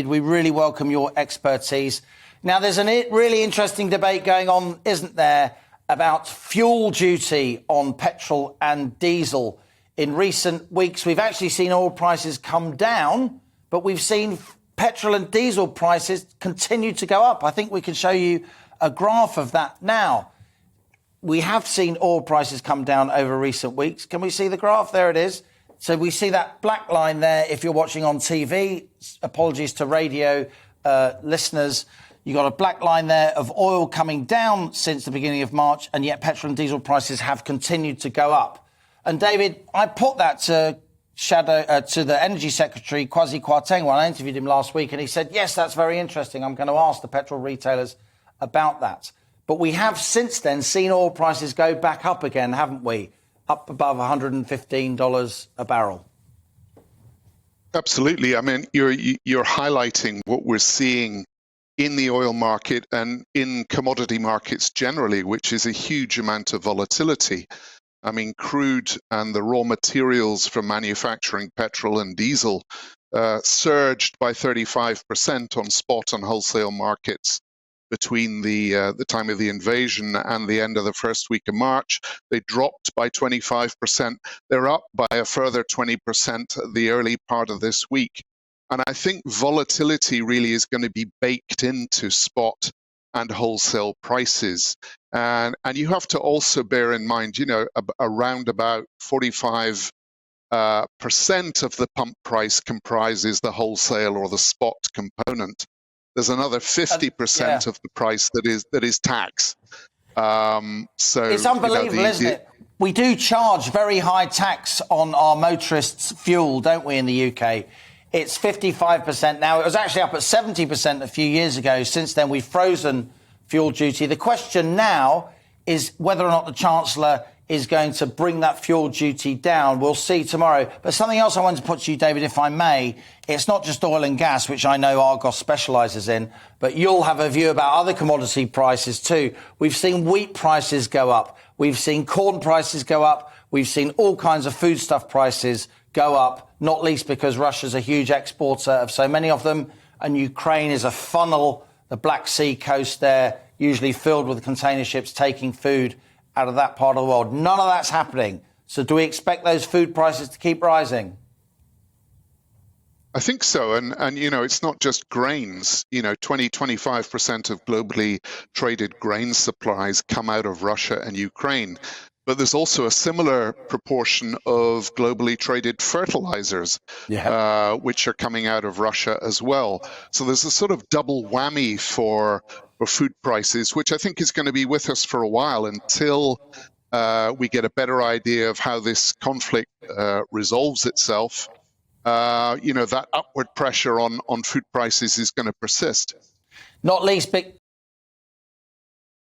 We really welcome your expertise. Now, there's a really interesting debate going on, isn't there, about fuel duty on petrol and diesel. In recent weeks, we've actually seen oil prices come down, but we've seen petrol and diesel prices continue to go up. I think we can show you a graph of that now. We have seen oil prices come down over recent weeks. Can we see the graph? There it is. So we see that black line there if you're watching on TV. Apologies to radio listeners. You've got a black line there of oil coming down since the beginning of March, and yet petrol and diesel prices have continued to go up. And David, I put that to the Energy Secretary, Kwasi Kwarteng, when I interviewed him last week, and he said, yes, that's very interesting. I'm going to ask the petrol retailers about that. But we have since then seen oil prices go back up again, haven't we? Up above $115 a barrel. Absolutely. I mean, you're highlighting what we're seeing in the oil market and in commodity markets generally, which is a huge amount of volatility. I mean, crude and the raw materials for manufacturing petrol and diesel surged by 35% on spot and wholesale markets between the time of the invasion and the end of the first week of March. They dropped by 25%. They're up by a further 20% the early part of this week. And I think volatility really is going to be baked into spot and wholesale prices. And you have to also bear in mind, around about 45% of the pump price comprises the wholesale or the spot component. There's another 50% of the price that is tax. So it's unbelievable, isn't it? We do charge very high tax on our motorists' fuel, don't we, in the UK? It's 55% now. It was actually up at 70% a few years ago. Since then, we've frozen fuel duty. The question now is whether or not the Chancellor is going to bring that fuel duty down. We'll see tomorrow. But something else I wanted to put to you, David, if I may, it's not just oil and gas, which I know Argos specialises in, but you'll have a view about other commodity prices too. We've seen wheat prices go up. We've seen corn prices go up. We've seen all kinds of foodstuff prices go up, not least because Russia's a huge exporter of so many of them, and Ukraine is a funnel, the Black Sea coast there, usually filled with container ships taking food out of that part of the world. None of that's happening. So do we expect those food prices to keep rising? I think so. And it's not just grains. 25% of globally traded grain supplies come out of Russia and Ukraine. But there's also a similar proportion of globally traded fertilizers, which are coming out of Russia as well. So there's a sort of double whammy for food prices, which I think is going to be with us for a while until we get a better idea of how this conflict resolves itself. That upward pressure on food prices is going to persist. Not least